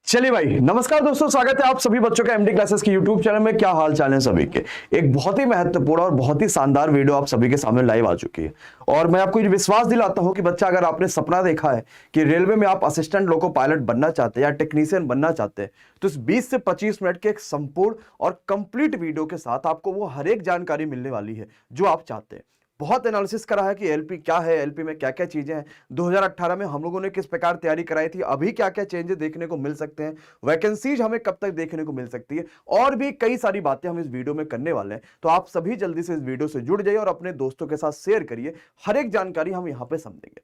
चलिए भाई, नमस्कार दोस्तों, स्वागत है आप सभी बच्चों का एमडी क्लासेस के यूट्यूब चैनल में। क्या हाल चाल है सभी के। एक बहुत ही महत्वपूर्ण और बहुत ही शानदार वीडियो आप सभी के सामने लाइव आ चुकी है और मैं आपको ये विश्वास दिलाता हूं कि बच्चा, अगर आपने सपना देखा है कि रेलवे में आप असिस्टेंट लोको पायलट बनना चाहते हैं या टेक्नीशियन बनना चाहते हैं, तो इस 20 से 25 मिनट के एक संपूर्ण और कंप्लीट वीडियो के साथ आपको वो हर एक जानकारी मिलने वाली है जो आप चाहते हैं। बहुत एनालिसिस करा है कि एलपी क्या है, एलपी में क्या क्या चीजें हैं, 2018 में हम लोगों ने किस प्रकार तैयारी कराई थी, अभी क्या क्या चेंजेस देखने को मिल सकते हैं, वैकेंसीज हमें कब तक देखने को मिल सकती है, और भी कई सारी बातें हम इस वीडियो में करने वाले हैं। तो आप सभी जल्दी से इस वीडियो से जुड़ जाइए और अपने दोस्तों के साथ शेयर करिए। हर एक जानकारी हम यहाँ पे समझेंगे।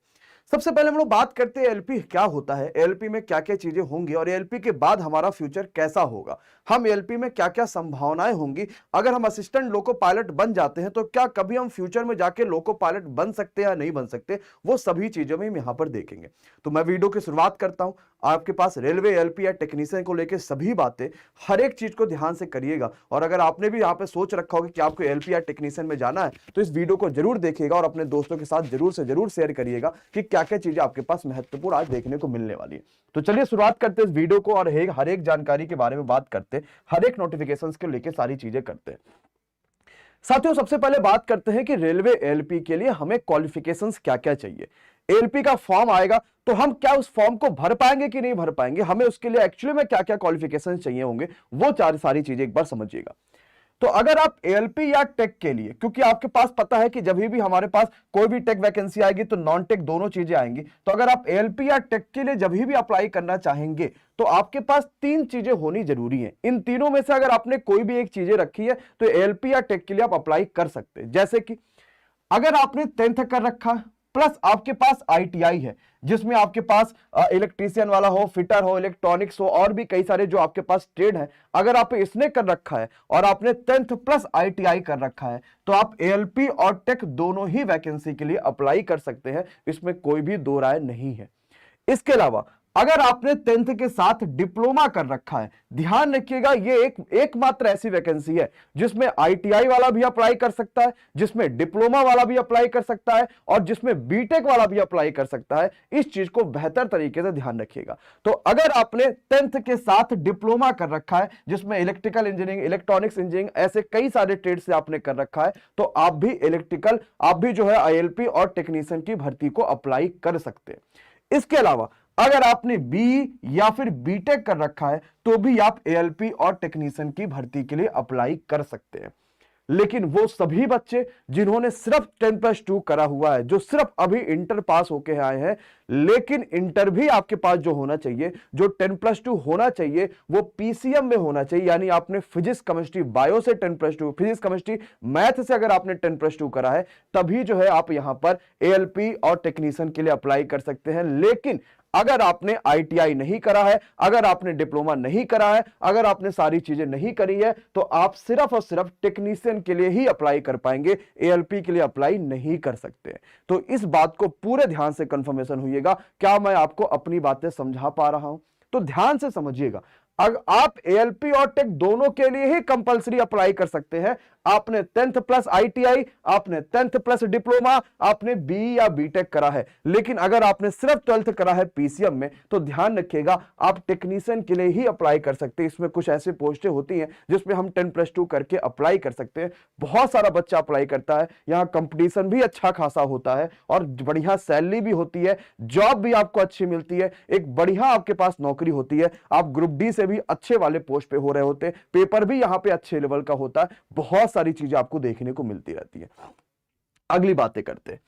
सबसे पहले हम लोग बात करते हैं एलपी क्या होता है, एलपी में क्या क्या चीजें होंगी और एलपी के बाद हमारा फ्यूचर कैसा होगा। हम एलपी में क्या क्या संभावनाएं होंगी, अगर हम असिस्टेंट लोको पायलट बन जाते हैं तो क्या कभी हम फ्यूचर में जाके लोको पायलट बन सकते हैं या नहीं बन सकते, वो सभी चीजें हम यहां पर देखेंगे। तो मैं वीडियो की शुरुआत करता हूं। आपके पास रेलवे, एलपी या टेक्नीशियन को लेकर सभी बातें, हर एक चीज को ध्यान से करिएगा। और अगर आपने भी यहाँ पे सोच रखा होगा कि आपको एलपी या टेक्नीशियन में जाना है, तो इस वीडियो को जरूर देखिएगा और अपने दोस्तों के साथ जरूर से जरूर शेयर करिएगा कि क्या क्या चीजें आपके पास महत्वपूर्ण आज देखने को मिलने वाली है। तो चलिए शुरुआत करते हैं इस वीडियो को और हर एक जानकारी के बारे में बात करते हैं, हर एक नोटिफिकेशंस को लेकर सारी चीजें करते हैं। साथियों, सबसे पहले बात करते हैं कि रेलवे एलपी के लिए हमें क्वालिफिकेशंस क्या क्या चाहिए। एलपी का फॉर्म आएगा तो हम क्या उस फॉर्म को भर पाएंगे कि नहीं भर पाएंगे, हमें उसके लिए एक्चुअली में क्या क्या क्वालिफिकेशंस चाहिए होंगे, वो सारी चीजें एक बार समझिएगा। तो अगर आप एलपी या टेक के लिए, क्योंकि आपके पास पता है कि जब भी हमारे पास कोई भी टेक वैकेंसी आएगी तो नॉन टेक दोनों चीजें आएंगी, तो अगर आप एलपी या टेक के लिए जब भी अप्लाई करना चाहेंगे तो आपके पास तीन चीजें होनी जरूरी हैं। इन तीनों में से अगर आपने कोई भी एक चीजें रखी है तो एलपी या टेक के लिए आप अप्लाई कर सकते हैं। जैसे कि अगर आपने 10th कर रखा प्लस आपके पास आईटीआई है, जिसमें आपके पास इलेक्ट्रीशियन वाला हो, फिटर हो, इलेक्ट्रॉनिक्स हो, और भी कई सारे जो आपके पास ट्रेड है, अगर आप इसने कर रखा है और आपने 10th प्लस आईटीआई कर रखा है तो आप एलपी और टेक दोनों ही वैकेंसी के लिए अप्लाई कर सकते हैं। इसमें कोई भी दो राय नहीं है। इसके अलावा अगर आपने 10th के साथ डिप्लोमा कर रखा है, ध्यान रखिएगा ये एकमात्र ऐसी वैकेंसी है जिसमें आईटीआई वाला भी अप्लाई कर सकता है, जिसमें डिप्लोमा वाला भी अप्लाई कर सकता है और जिसमें बीटेक वाला भी अप्लाई कर सकता है। इस चीज को बेहतर तरीके से ध्यान रखिएगा। तो अगर आपने 10th के साथ डिप्लोमा कर रखा है, जिसमें इलेक्ट्रिकल इंजीनियरिंग, इलेक्ट्रॉनिक्स इंजीनियरिंग, ऐसे कई सारे ट्रेड से आपने कर रखा है, तो आप भी जो है आईएलपी और टेक्नीशियन की भर्ती को अप्लाई कर सकते हैं। इसके अलावा अगर आपने बी या फिर बीटेक कर रखा है तो भी आप एएलपी और टेक्नीशियन की भर्ती के लिए अप्लाई कर सकते हैं। लेकिन वो सभी बच्चे जिन्होंने सिर्फ 10+2 करा हुआ है, जो सिर्फ अभी इंटर पास होके आए हैं, लेकिन इंटर भी आपके पास जो होना चाहिए, जो 10+2 होना चाहिए, वो पीसीएम में होना चाहिए। यानी आपने फिजिक्स, केमिस्ट्री, बायो से 10+2, फिजिक्स, केमिस्ट्री, मैथ से अगर आपने 10+2 करा है, तभी जो है आप यहां पर एएलपी और टेक्नीशियन के लिए अप्लाई कर सकते हैं। लेकिन अगर आपने आईटीआई नहीं करा है, अगर आपने डिप्लोमा नहीं करा है, अगर आपने सारी चीजें नहीं करी है, तो आप सिर्फ और सिर्फ टेक्नीशियन के लिए ही अप्लाई कर पाएंगे, एएलपी के लिए अप्लाई नहीं कर सकते। तो इस बात को पूरे ध्यान से कंफर्मेशन होइएगा। क्या मैं आपको अपनी बातें समझा पा रहा हूं? तो ध्यान से समझिएगा। अगर आप एएलपी और टेक दोनों के लिए ही कंपलसरी अप्लाई कर सकते हैं। आपने 10th प्लस आईटीआई, आपने 10th प्लस डिप्लोमा, आपने बी या बीटेक करा है, लेकिन अगर आपने सिर्फ 12th करा है पीसीएम में, तो ध्यान रखिएगा आप टेक्नीशियन के लिए ही अप्लाई कर सकते हैं। इसमें कुछ ऐसे पोस्टें होती हैं जिसमें हम 10+2 करके अप्लाई कर सकते हैं। बहुत सारा बच्चा अप्लाई करता है, यहाँ कंपटीशन भी अच्छा खासा होता है और बढ़िया सैलरी भी होती है, जॉब भी आपको अच्छी मिलती है, एक बढ़िया आपके पास नौकरी होती है, आप ग्रुप डी से भी अच्छे वाले पोस्ट पे हो रहे होते हैं, पेपर भी यहाँ पे अच्छे लेवल का होता है, बहुत सारी चीजें आपको देखने को मिलती रहती है। अगली बातें करते हैं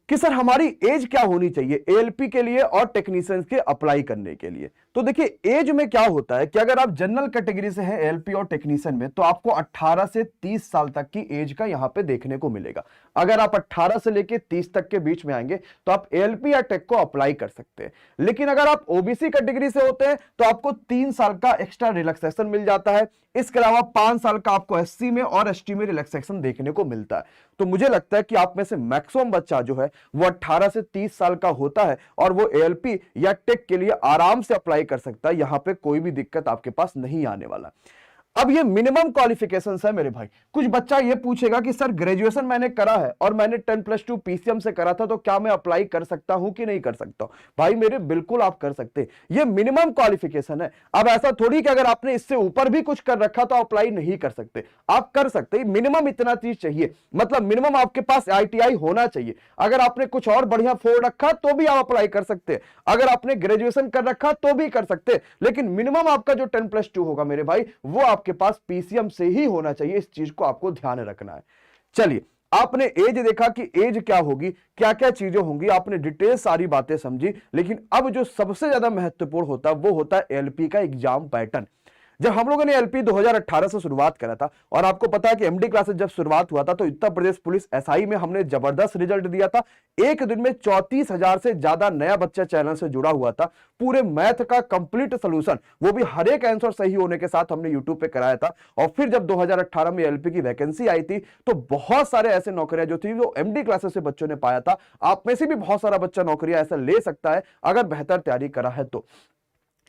कि सर हमारी एज क्या होनी चाहिए एएलपी के लिए और टेक्नीशियंस के अप्लाई करने के लिए। तो देखिए, एज में क्या होता है कि अगर आप जनरल कैटेगरी से हैं एएलपी और टेक्नीशियन में, तो आपको 18 से 30 साल तक की एज का यहां पे देखने को मिलेगा। अगर आप 18 से लेके 30 तक के बीच में आएंगे तो आप एएलपी या टेक को अप्लाई कर सकते हैं। लेकिन अगर आप ओबीसी कैटेगरी से होते हैं तो आपको 3 साल का एक्स्ट्रा रिलैक्सेशन मिल जाता है। इसके अलावा 5 साल का आपको एससी में और एसटी में रिलैक्सेशन देखने को मिलता है। तो मुझे लगता है कि आप में से मैक्सिमम बच्चा जो है वो 18 से 30 साल का होता है और वो एएलपी या टेक के लिए आराम से अप्लाई कर सकता है। यहां पे कोई भी दिक्कत आपके पास नहीं आने वाला। अब ये मिनिमम क्वालिफिकेशंस है मेरे भाई। कुछ बच्चा ये पूछेगा कि सर ग्रेजुएशन मैंने करा है और मैंने 10+2 पीसीएम से करा था, तो क्या मैं अप्लाई कर सकता हूं कि नहीं कर सकता? भाई मेरे बिल्कुल आप कर सकते, ये मिनिमम क्वालिफिकेशन है। अब ऐसा थोड़ी कि अगर आपने इससे ऊपर भी कुछ कर रखा तो अप्लाई नहीं कर सकते, आप कर सकते। मिनिमम इतना चीज चाहिए, मतलब मिनिमम आपके पास आईटीआई होना चाहिए। अगर आपने कुछ और बढ़िया फोड़ रखा तो भी आप अप्लाई कर सकते, अगर आपने ग्रेजुएशन कर रखा तो भी कर सकते, लेकिन मिनिमम आपका जो 10+2 होगा मेरे भाई, वो आपके पास पीसीएम से ही होना चाहिए। इस चीज को आपको ध्यान रखना है। चलिए, आपने एज देखा कि एज क्या होगी, क्या क्या चीजें होंगी, आपने डिटेल सारी बातें समझी। लेकिन अब जो सबसे ज्यादा महत्वपूर्ण होता है वो होता है एलपी का एग्जाम पैटर्न। जब हम लोगों ने एलपी 2018 से शुरुआत करा था, और आपको पता है कि एमडी क्लासेस जब शुरुआत हुआ था तो उत्तर प्रदेश पुलिस एसआई में हमने जबरदस्त रिजल्ट दिया था। एक दिन में 34,000 से ज्यादा नया बच्चा चैनल से जुड़ा हुआ था। पूरे मैथ का कंप्लीट सोल्यूशन, वो भी हर एक आंसर सही होने के साथ, हमने यूट्यूब पे कराया था। और फिर जब 2018 में एलपी की वैकेंसी आई थी तो बहुत सारे ऐसे नौकरियां जो थी वो एमडी क्लासेस से बच्चों ने पाया था। आप में से भी बहुत सारा बच्चा नौकरियां ऐसा ले सकता है अगर बेहतर तैयारी करा है तो।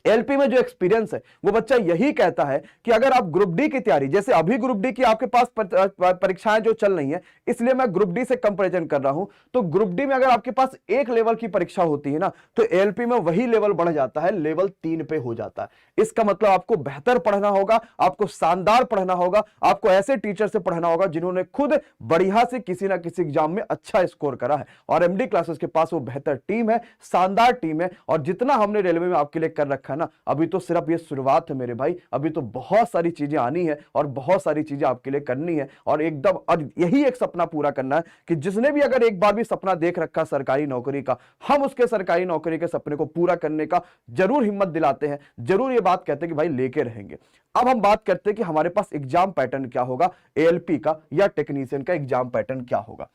एलपी में जो एक्सपीरियंस है वो बच्चा यही कहता है कि अगर आप ग्रुप डी की तैयारी, जैसे अभी ग्रुप डी की आपके पास परीक्षाएं जो चल रही हैं, इसलिए मैं ग्रुप डी से कंपैरिजन कर रहा हूं, तो ग्रुप डी में अगर आपके पास एक लेवल की परीक्षा होती है ना, तो एलपी में वही लेवल बढ़ जाता है, लेवल 3 पे हो जाता है। इसका मतलब आपको बेहतर पढ़ना होगा, आपको शानदार पढ़ना होगा, आपको ऐसे टीचर से पढ़ना होगा जिन्होंने खुद बढ़िया से किसी ना किसी एग्जाम में अच्छा स्कोर करा है। और एमडी क्लासेस के पास वो बेहतर टीम है, शानदार टीम है। और जितना हमने रेलवे में आपके लिए कर रखा ना, अभी तो सिर्फ ये शुरुआत है मेरे भाई, अभी तो बहुत सारी चीजें आनी है और बहुत सारी चीजें आपके लिए करनी है। और एकदम, और यही एक सपना पूरा करना है कि जिसने भी अगर एक बार भी सपना देख रखा सरकारी नौकरी का, हम उसके सरकारी नौकरी के सपने को पूरा करने का जरूर हिम्मत दिलाते हैं, जरूर ये बात कहते हैं कि भाई लेके रहेंगे। अब हम बात करते हैं कि हमारे पास एग्जाम पैटर्न क्या होगा, एएलपी का या टेक्नीशियन का एग्जाम पैटर्न क्या होगा।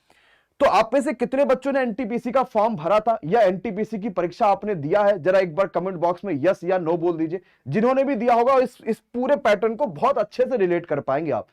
तो आप में से कितने बच्चों ने एनटीपीसी का फॉर्म भरा था या एनटीपीसी की परीक्षा आपने दिया है? जरा एक बार कमेंट बॉक्स में यस या नो बोल दीजिए। जिन्होंने भी दिया होगा इस पूरे पैटर्न को बहुत अच्छे से रिलेट कर पाएंगे आप।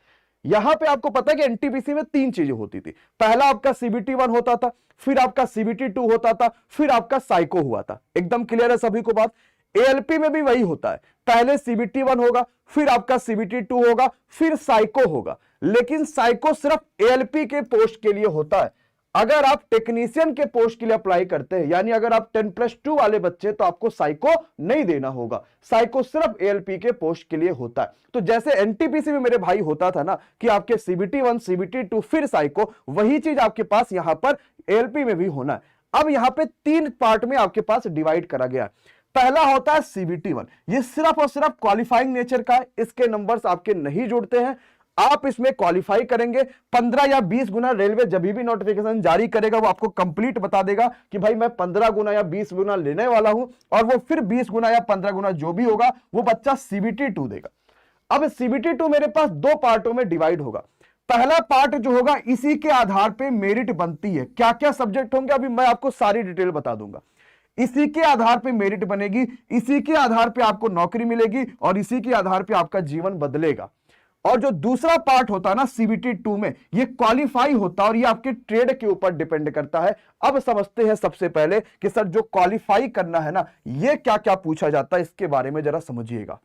यहां पे आपको पता है कि एनटीपीसी में 3 चीजें होती थी। पहला आपका सीबीटी 1 होता था, फिर आपका सीबीटी 2 होता था, फिर आपका साइको हुआ था। एकदम क्लियर है सभी को बात? एएलपी में भी वही होता है, पहले सीबीटी 1 होगा, फिर आपका सीबीटी 2 होगा, फिर साइको होगा। लेकिन साइको सिर्फ एएलपी के पोस्ट के लिए होता है। अगर आप टेक्नीशियन के पोस्ट के लिए अप्लाई करते हैं, यानी अगर आप 10+2 वाले बच्चे, तो आपको साइको नहीं देना होगा। साइको सिर्फ एएलपी के पोस्ट के लिए होता है। तो जैसे एनटीपीसी में मेरे भाई होता था ना कि आपके सीबीटी 1, सीबीटी 2 फिर साइको, वही चीज आपके पास यहां पर एएलपी में भी होना है। अब यहां पे 3 पार्ट में आपके पास डिवाइड करा गया है। पहला होता है सीबीटी 1, ये सिर्फ और सिर्फ क्वालिफाइंग नेचर का है, इसके नंबर्स आपके नहीं जुड़ते हैं। आप इसमें क्वालिफाई करेंगे, 15 या 20 गुना रेलवे जब भी नोटिफिकेशन जारी करेगा वो आपको कंप्लीट बता देगा कि भाई मैं 15 गुना या 20 गुना लेने वाला हूं, और वो फिर 20 गुना या 15 गुना जो भी होगा वो बच्चा सीबीटी 2 देगा। अब सीबीटी 2 मेरे पास 2 पार्टों में डिवाइड होगा। पहला पार्ट जो होगा, इसी के आधार पर मेरिट बनती है। क्या क्या सब्जेक्ट होंगे अभी मैं आपको सारी डिटेल बता दूंगा। इसी के आधार पे मेरिट बनेगी, इसी के आधार पे आपको नौकरी मिलेगी, और इसी के आधार पे आपका जीवन बदलेगा। और जो दूसरा पार्ट होता है ना सीबीटी 2 में, ये क्वालिफाई होता है और ये आपके ट्रेड के ऊपर डिपेंड करता है। अब समझते हैं सबसे पहले कि सर जो क्वालिफाई करना है ना, ये क्या क्या पूछा जाता है, इसके बारे में जरा समझिएगा।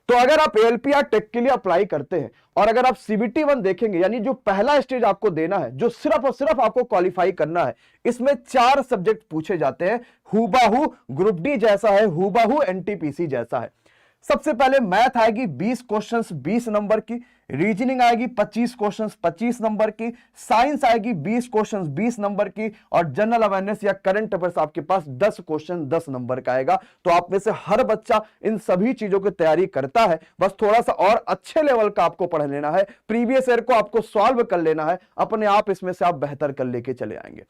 तो अगर आप एएलपी या टेक के लिए अप्लाई करते हैं और अगर आप सीबीटी 1 देखेंगे, यानी जो पहला स्टेज आपको देना है, जो सिर्फ और सिर्फ आपको क्वालिफाई करना है, इसमें 4 सब्जेक्ट पूछे जाते हैं। हूबहू ग्रुप डी जैसा है, हूबहू एनटीपीसी जैसा है। सबसे पहले मैथ आएगी 20 क्वेश्चंस 20 नंबर की, रीजनिंग आएगी 25 क्वेश्चंस 25 नंबर की, साइंस आएगी 20 क्वेश्चंस 20 नंबर की, और जनरल अवेयरनेस या करंट अफेयर्स आपके पास 10 क्वेश्चन 10 नंबर का आएगा। तो आप में से हर बच्चा इन सभी चीजों की तैयारी करता है, बस थोड़ा सा और अच्छे लेवल का आपको पढ़ लेना है, प्रीवियस ईयर को आपको सॉल्व कर लेना है, अपने आप इसमें से आप बेहतर कर लेके चले आएंगे।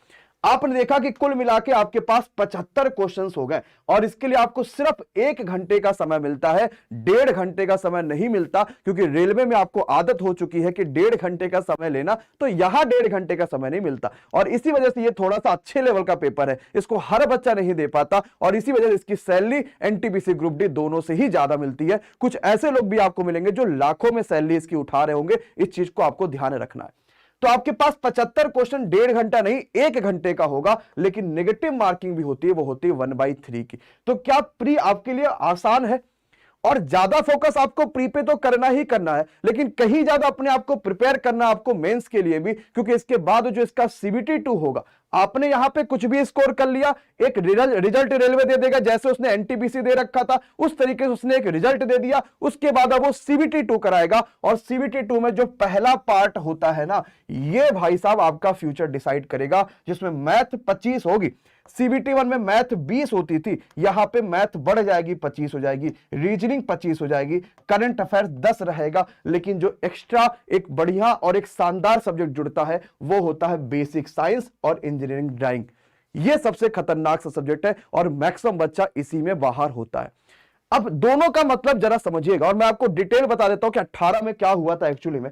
आपने देखा कि कुल मिला के आपके पास 75 क्वेश्चंस हो गए, और इसके लिए आपको सिर्फ 1 घंटे का समय मिलता है, 1.5 घंटे का समय नहीं मिलता, क्योंकि रेलवे में आपको आदत हो चुकी है कि 1.5 घंटे का समय लेना, तो यहां 1.5 घंटे का समय नहीं मिलता। और इसी वजह से ये थोड़ा सा अच्छे लेवल का पेपर है, इसको हर बच्चा नहीं दे पाता, और इसी वजह से इसकी सैलरी एनटीपीसी ग्रुप डी दोनों से ही ज्यादा मिलती है। कुछ ऐसे लोग भी आपको मिलेंगे जो लाखों में सैलरी इसकी उठा रहे होंगे, इस चीज को आपको ध्यान रखना है। तो आपके पास 75 क्वेश्चन 1.5 घंटा नहीं 1 घंटे का होगा, लेकिन नेगेटिव मार्किंग भी होती है, वो होती है 1/3 की। तो क्या प्री आपके लिए आसान है? और ज्यादा फोकस आपको प्री पे तो करना ही करना है, लेकिन कहीं ज्यादा अपने आप को प्रिपेयर करना आपको मेंस के लिए भी, क्योंकि इसके बाद जो इसका सीबीटी 2 होगा, आपने यहां पे कुछ भी स्कोर कर लिया, एक रिजल्ट रेलवे दे देगा, जैसे उसने एनटीपीसी दे रखा था उस तरीके से उसने एक रिजल्ट दे दिया। उसके बाद अब वो सीबीटी 2 कराएगा, और सीबीटी 2 में जो पहला पार्ट होता है ना, ये भाई साहब आपका फ्यूचर डिसाइड करेगा, जिसमें मैथ 25 होगी। सीबीटी 1 में मैथ 20 होती थी, यहां पे मैथ बढ़ जाएगी, 25 हो जाएगी, रीजनिंग 25 हो जाएगी, करंट अफेयर्स 10 रहेगा, लेकिन जो एक्स्ट्रा एक बढ़िया और एक शानदार सब्जेक्ट जुड़ता है वो होता है बेसिक साइंस और इंजीनियरिंग ड्राइंग। ये सबसे खतरनाक सा सब्जेक्ट है और मैक्सिमम बच्चा इसी में बाहर होता है। अब दोनों का मतलब जरा समझिएगा, और मैं आपको डिटेल बता देता हूं कि 18 में क्या हुआ था। एक्चुअली में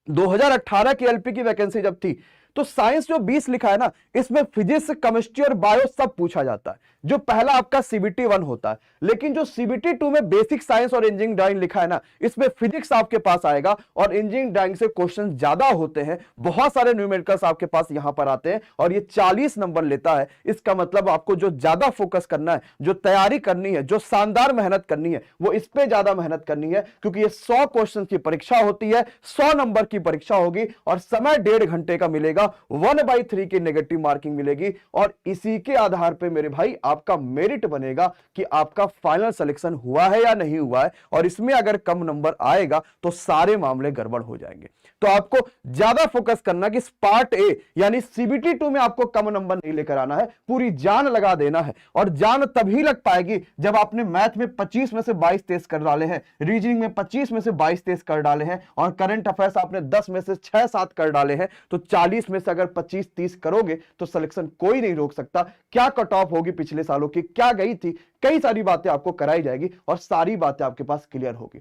2018 की एलपी की वैकेंसी जब थी, तो साइंस जो 20 लिखा है ना, इसमें फिजिक्स, केमिस्ट्री और बायो सब पूछा जाता है, जो पहला आपका सीबीटी 1 होता है। लेकिन जो सीबीटी 2 में बेसिक साइंस और इंजीनियरिंग ड्राइंग लिखा है ना, इसमें फिजिक्स आपके पास आएगा और इंजीनियरिंग ड्राइंग से क्वेश्चन ज्यादा होते हैं, बहुत सारे न्यूमेरिकल्स आपके पास यहां पर आते हैं, और ये 40 नंबर लेता है। इसका मतलब आपको जो ज्यादा फोकस करना है, जो तैयारी करनी है, जो शानदार मेहनत करनी है, वो इस पे ज्यादा मेहनत करनी है, क्योंकि ये 100 क्वेश्चन की परीक्षा होती है, 100 नंबर की परीक्षा होगी, और समय 1.5 घंटे का मिलेगा, 1/3 की नेगेटिव मार्किंग मिलेगी, और इसी के आधार पे मेरे भाई आपका मेरिट बनेगा कि आपका फाइनल सिलेक्शन हुआ है या नहीं हुआ है। और इसमें अगर कम नंबर आएगा तो सारे मामले गड़बड़ हो जाएंगे। तो आपको ज्यादा फोकस करना कि पार्ट ए यानी सीबीटी 2 में आपको कम नंबर नहीं लेकर आना है, पूरी जान लगा देना है। और जान तभी लग पाएगी जब आपने मैथ में 25 में से 22 तेज कर डाले हैं, रीजनिंग में 25 में से 22 तेज कर डाले हैं, और करंट अफेयर्स आपने 10 में से 6-7 कर डाले हैं, तो 40 में से अगर 25-30 करोगे तो सिलेक्शन कोई नहीं रोक सकता। क्या कट ऑफ होगी पिछले सालों की, क्या गई थी, कई सारी बातें आपको कराई जाएगी और सारी बातें आपके पास क्लियर होगी।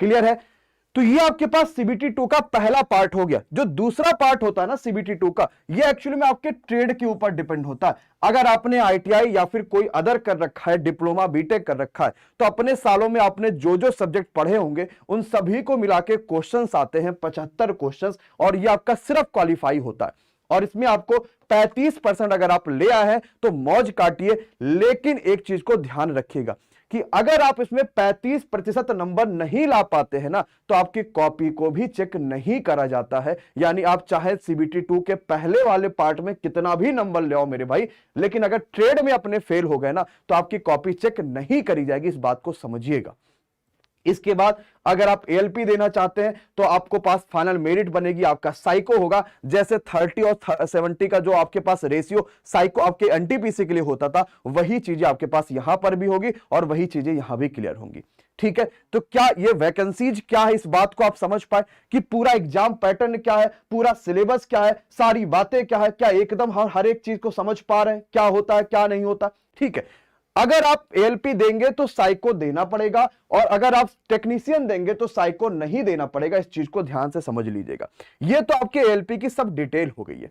क्लियर है? तो ये आपके पास सीबीटी 2 का पहला पार्ट हो गया। जो दूसरा पार्ट होता है ना सीबीटी 2 का, ये एक्चुअली में आपके ट्रेड के ऊपर डिपेंड होता है। अगर आपने आईटीआई या फिर कोई अदर कर रखा है, डिप्लोमा बीटेक कर रखा है, तो अपने सालों में आपने जो जो सब्जेक्ट पढ़े होंगे उन सभी को मिला के क्वेश्चंस आते हैं, 75 क्वेश्चंस, और ये आपका सिर्फ क्वालिफाई होता है। और इसमें आपको 35% अगर आप ले आए हैं तो मौज काटिए, लेकिन एक चीज को ध्यान रखिएगा कि अगर आप इसमें 35% नंबर नहीं ला पाते हैं ना, तो आपकी कॉपी को भी चेक नहीं करा जाता है। यानी आप चाहे सीबीटी 2 के पहले वाले पार्ट में कितना भी नंबर ले आओ मेरे भाई, लेकिन अगर ट्रेड में अपने फेल हो गए ना, तो आपकी कॉपी चेक नहीं करी जाएगी। इस बात को समझिएगा। इसके बाद अगर आप एएलपी देना चाहते हैं तो आपको पास फाइनल मेरिट बनेगी, आपका साइको होगा। जैसे 30 और 70 का जो आपके पास रेशियो साइको आपके एनटीपीसी के लिए होता था, वही चीजें आपके पास यहां पर भी होगी और वही चीजें यहां भी क्लियर होंगी। ठीक है, तो क्या ये वैकेंसीज क्या है, इस बात को आप समझ पाए कि पूरा एग्जाम पैटर्न क्या है, पूरा सिलेबस क्या है, सारी बातें क्या है, क्या एकदम हर एक चीज को समझ पा रहे हैं, क्या होता है क्या नहीं होता। ठीक है, अगर आप एएलपी देंगे तो साइको देना पड़ेगा, और अगर आप टेक्नीशियन देंगे तो साइको नहीं देना पड़ेगा। इस चीज को ध्यान से समझ लीजिएगा। ये तो आपके एएलपी की सब डिटेल हो गई है।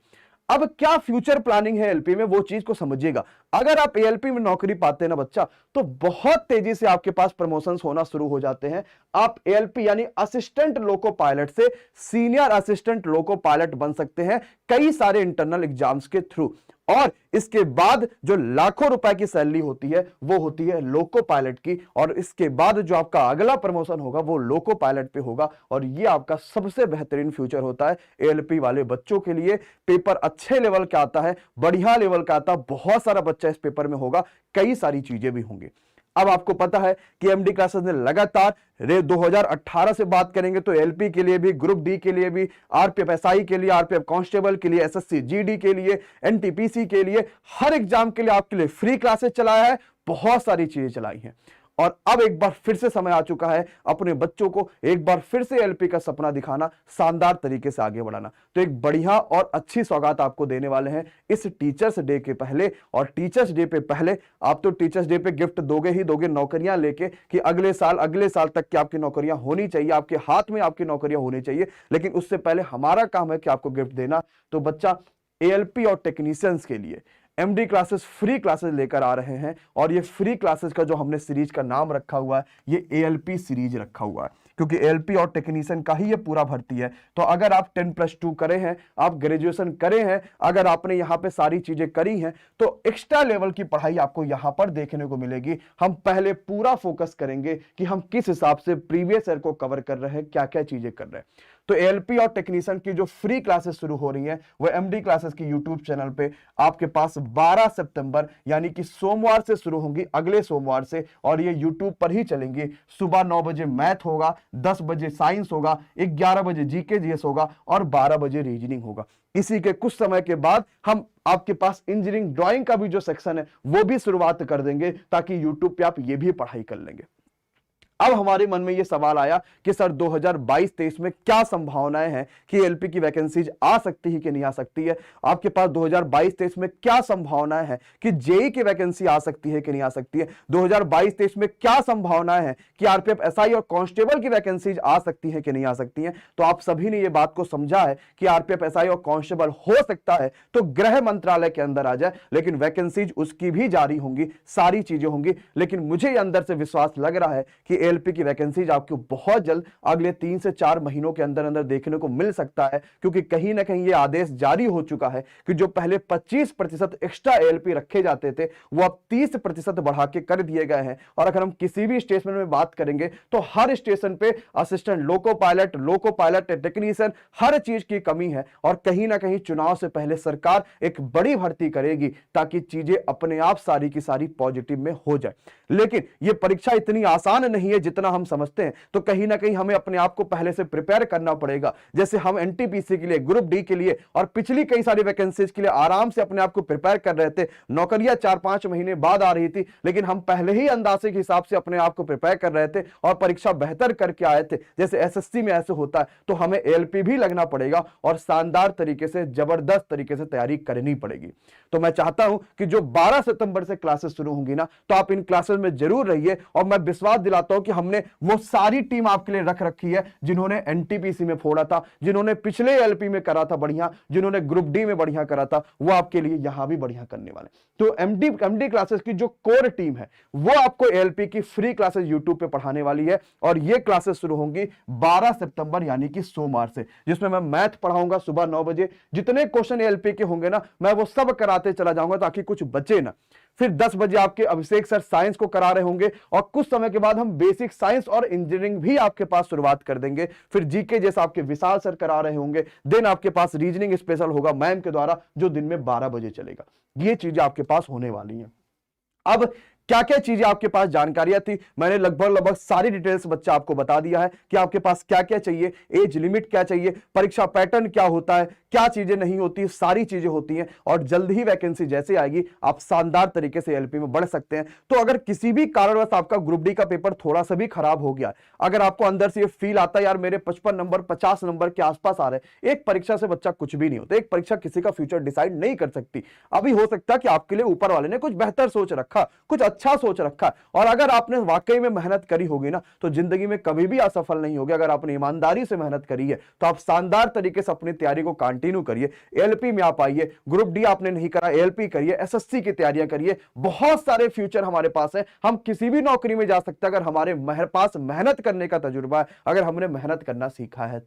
अब क्या फ्यूचर प्लानिंग है एएलपी में, वो चीज को समझिएगा। अगर आप एएलपी में नौकरी पाते हैं ना बच्चा, तो बहुत तेजी से आपके पास प्रमोशंस होना शुरू हो जाते हैं। आप एएलपी यानी असिस्टेंट लोको पायलट से सीनियर असिस्टेंट लोको पायलट बन सकते हैं कई सारे इंटरनल एग्जाम्स के थ्रू। और इसके बाद जो लाखों रुपए की सैलरी होती है वो होती है लोको पायलट की, और इसके बाद जो आपका अगला प्रमोशन होगा वो लोको पायलट पे होगा। और ये आपका सबसे बेहतरीन फ्यूचर होता है एएलपी वाले बच्चों के लिए। पेपर अच्छे लेवल का आता है, बढ़िया लेवल का आता है, बहुत सारा बच्चा इस पेपर में होगा, कई सारी चीजें भी होंगी। अब आपको पता है कि एमडी क्लासेस ने लगातार 2018 से बात करेंगे तो एलपी के लिए भी, ग्रुप डी के लिए भी, आरपीएफ एसआई के लिए, आरपीएफ कांस्टेबल के लिए, एसएससी जीडी के लिए, एनटीपीसी के लिए, हर एग्जाम के लिए आपके लिए फ्री क्लासेस चलाया है, बहुत सारी चीजें चलाई हैं। और अब एक बार फिर से समय आ चुका है अपने बच्चों को एक बार फिर से एलपी का सपना दिखाना, शानदार तरीके से आगे बढ़ाना। तो एक बढ़िया और अच्छी सौगात आपको देने वाले हैं इस टीचर्स डे के पहले। और टीचर्स डे पे पहले आप तो टीचर्स डे पे गिफ्ट दोगे ही दोगे, नौकरियां लेके, कि अगले साल तक की आपकी नौकरियां होनी चाहिए, आपके हाथ में आपकी नौकरियां होनी चाहिए। लेकिन उससे पहले हमारा काम है कि आपको गिफ्ट देना। तो बच्चा एएलपी और टेक्नीशियंस के लिए एमडी क्लासेस फ्री क्लासेस लेकर आ रहे हैं, और ये फ्री क्लासेस का जो हमने सीरीज का नाम रखा हुआ है, ये एएलपी सीरीज रखा हुआ है। क्योंकि एएलपी और टेक्नीशियन का ही ये पूरा भर्ती है। तो अगर आप 10+2 करे हैं, आप ग्रेजुएशन करे हैं, अगर आपने यहाँ पे सारी चीजें करी हैं, तो एक्स्ट्रा लेवल की पढ़ाई आपको यहाँ पर देखने को मिलेगी। हम पहले पूरा फोकस करेंगे कि हम किस हिसाब से प्रीवियस ईयर को कवर कर रहे हैं, क्या क्या चीजें कर रहे हैं। तो एएलपी और टेक्नीशियन की जो फ्री क्लासेस शुरू हो रही हैं वो एमडी क्लासेस की यूट्यूब चैनल पे आपके पास 12 सितंबर यानी कि सोमवार से शुरू होंगी, अगले सोमवार से, और ये यूट्यूब पर ही चलेंगी। सुबह 9 बजे मैथ होगा, 10 बजे साइंस होगा, 11 बजे जीके जीएस होगा और 12 बजे रीजनिंग होगा। इसी के कुछ समय के बाद हम आपके पास इंजीनियरिंग ड्राइंग का भी जो सेक्शन है वो भी शुरुआत कर देंगे, ताकि यूट्यूब पे आप ये भी पढ़ाई कर लेंगे। अब हमारे मन में यह सवाल आया कि सर 2022-23 में क्या संभावनाएं हैं कि एएलपी की वैकेंसीज आ सकती है कि नहीं आ सकती है। आपके पास 2022-23 में क्या संभावनाएं हैं कि जेई की वैकेंसी आ सकती है कि नहीं आ सकती है। 2022-23 में क्या संभावनाएं हैं कि आरपीएफ एसआई और कांस्टेबल की वैकेंसीज आ सकती है कि नहीं आ सकती है। तो आप सभी ने यह बात को समझा है कि आरपीएफ एसआई और कांस्टेबल हो सकता है तो गृह मंत्रालय के अंदर आ जाए, लेकिन वैकेंसीज उसकी भी जारी होंगी, सारी चीजें होंगी। लेकिन मुझे अंदर से विश्वास लग रहा है कि एएलपी की वैकेंसीज आपको बहुत जल्द अगले 3 से 4 महीनों के अंदर अंदर देखने को मिल सकता है, क्योंकि कहीं ना कहीं ये आदेश जारी हो चुका है कि जो पहले 25% एक्स्ट्रा एएलपी रखे जाते थे वो अब 30% बढ़ा के कर दिए गए हैं। और अगर हम किसी भी स्टेशन में बात करेंगे तो हर स्टेशन पे असिस्टेंट लोको पायलट टेक्नीशियन हर चीज की कमी है, और कहीं ना कहीं चुनाव से पहले सरकार एक बड़ी भर्ती करेगी ताकि चीजें अपने आप सारी की सारी पॉजिटिव में हो जाए। लेकिन यह परीक्षा इतनी आसान नहीं है जितना हम समझते हैं, तो कहीं ना कहीं हमें अपने आप को पहले से प्रिपेयर करना पड़ेगा। जैसे हम एनटीपीसी के लिए, ग्रुप डी के लिए और पिछली कई सारी वैकेंसीज के लिए आराम से अपने आप को प्रिपेयर कर रहे थे, नौकरियां 4-5 महीने बाद आ रही थी, लेकिन हम पहले ही अंदाजे के हिसाब से अपने आप को प्रिपेयर कर रहे थे और परीक्षा बेहतर करके आए थे। जैसे एसएससी में ऐसे होता है, तो हमें एएलपी भी लगना पड़ेगा और शानदार तरीके से, जबरदस्त तरीके से तैयारी करनी पड़ेगी। तो मैं चाहता हूं कि जो 12 सितंबर से क्लासेस शुरू होंगी ना, तो आप इन क्लासेस में जरूर रहिए। और मैं विश्वास दिलाता हूं कि हमने वो सारी टीम आपके लिए रख रखी है जिन्होंने एनटीपीसी में फोड़ा था, जिन्होंने पिछले एएलपी में करा था बढ़िया, जिन्होंने ग्रुप डी में बढ़िया करा था, वो आपके लिए यहां भी बढ़िया करने वाले। तो एमडी क्लासेस की जो कोर टीम है वो आपको एएलपी की फ्री क्लासेस यूट्यूब पे पढ़ाने वाली है, और ये क्लासेस शुरू होंगी 12 सितंबर यानी कि सोमवार से, जिसमें मैं मैथ पढ़ाऊंगा सुबह 9 बजे। जितने क्वेश्चन एएलपी के होंगे ना, मैं वो सब कराते चला जाऊंगा ताकि कुछ बचे ना। फिर 10 बजे आपके अभिषेक सर साइंस को करा रहे होंगे, और कुछ समय के बाद हम बेसिक साइंस और इंजीनियरिंग भी आपके पास शुरुआत कर देंगे। फिर जीके जैसा आपके विशाल सर करा रहे होंगे। देन आपके पास रीजनिंग स्पेशल होगा मैम के द्वारा, जो दिन में 12 बजे चलेगा। ये चीजें आपके पास होने वाली हैं। अब क्या क्या चीजें आपके पास जानकारियां थी, मैंने लगभग सारी डिटेल्स बच्चा आपको बता दिया है कि आपके पास क्या क्या चाहिए, एज लिमिट क्या चाहिए, परीक्षा पैटर्न क्या होता है, क्या चीजें नहीं होती, सारी चीजें होती हैं। और जल्द ही वैकेंसी जैसे आएगी आप शानदार तरीके से एएलपी में बढ़ सकते हैं। तो अगर किसी भी कारणवश आपका ग्रुप डी का पेपर थोड़ा सा भी खराब हो गया, अगर आपको अंदर से ये फील आता है यार मेरे 55 नंबर 50 नंबर के आसपास आ रहे हैं, एक परीक्षा से बच्चा कुछ भी नहीं होता, एक परीक्षा किसी का फ्यूचर डिसाइड नहीं कर सकती। अभी हो सकता है कि आपके लिए ऊपर वाले ने कुछ बेहतर सोच रखा, कुछ अच्छा सोच रखा, और अगर आपने वाकई में मेहनत करी होगी ना, तो जिंदगी में कभी भी असफल नहीं होगी। अगर आपने ईमानदारी से मेहनत करी है तो आप शानदार तरीके से अपनी तैयारी को कंटिन्यू करिए। एएलपी में आप आइए, ग्रुप डी आपने नहीं करा, एएलपी करिए, एसएससी की तैयारियां करिए। बहुत सारे फ्यूचर हमारे पास है, हम किसी भी नौकरी में जा सकते हैं अगर हमारे पास मेहनत करने का तजुर्बा है, अगर हमने मेहनत करना सीखा है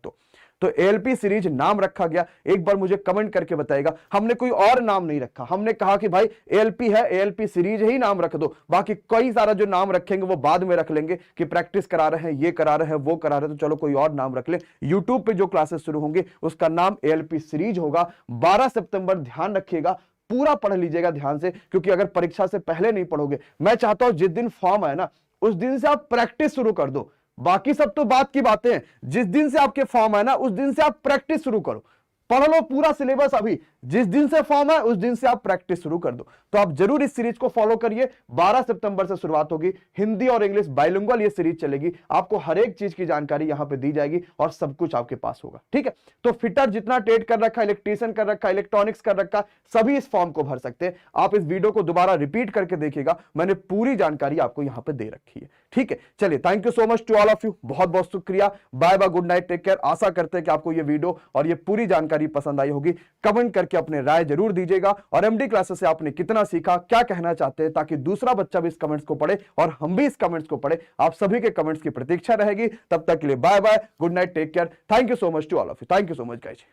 तो एएलपी सीरीज नाम रखा गया, एक बार मुझे कमेंट करके बताइएगा। हमने कोई और नाम नहीं रखा, हमने कहा कि भाई एएलपी है, एएलपी सीरीज ही नाम रख दो, बाकी कई सारा जो नाम रखेंगे वो बाद में रख लेंगे कि प्रैक्टिस करा रहे हैं, ये करा रहे हैं, वो करा रहे हैं, तो चलो कोई और नाम रख ले। यूट्यूब पे जो क्लासेस शुरू होंगी उसका नाम एएलपी सीरीज होगा। 12 सितंबर, ध्यान रखिएगा, पूरा पढ़ लीजिएगा ध्यान से, क्योंकि अगर परीक्षा से पहले नहीं पढ़ोगे, मैं चाहता हूं जिस दिन फॉर्म आए ना उस दिन से आप प्रैक्टिस शुरू कर दो। बाकी सब तो बात की बातें हैं, जिस दिन से आपके फॉर्म है ना उस दिन से आप प्रैक्टिस शुरू करो, पढ़ लो पूरा सिलेबस। अभी जिस दिन से फॉर्म है उस दिन से आप प्रैक्टिस शुरू कर दो। तो आप जरूर इस सीरीज को फॉलो करिए। 12 सितंबर से शुरुआत होगी, हिंदी और इंग्लिश बाइलिंगुअल ये सीरीज चलेगी। आपको हर एक चीज की जानकारी यहां पे दी जाएगी और सब कुछ आपके पास होगा, ठीक है। तो फिटर जितना ट्रेड कर रखा, इलेक्ट्रीशियन कर रखा, इलेक्ट्रॉनिक्स कर रखा, सभी इस फॉर्म को भर सकते हैं। आप इस वीडियो को दोबारा रिपीट करके देखिएगा, मैंने पूरी जानकारी आपको यहां पे दे रखी है, ठीक है। चलिए, thank you so much to all of you, बहुत बहुत शुक्रिया। Bye bye, good night, take care. आशा करते हैं कि आपको ये वीडियो और ये पूरी जानकारी जानकारी पसंद आई होगी। कमेंट करके अपने राय जरूर दीजिएगा और एमडी क्लासेस से आपने कितना सीखा, क्या कहना चाहते हैं, ताकि दूसरा बच्चा भी इस कमेंट्स को पढ़े और हम भी इस कमेंट्स को पढ़े। आप सभी के कमेंट्स की प्रतीक्षा रहेगी। तब तक के लिए bye bye, good night, take care, thank you so much to all of you, thank you so much guys.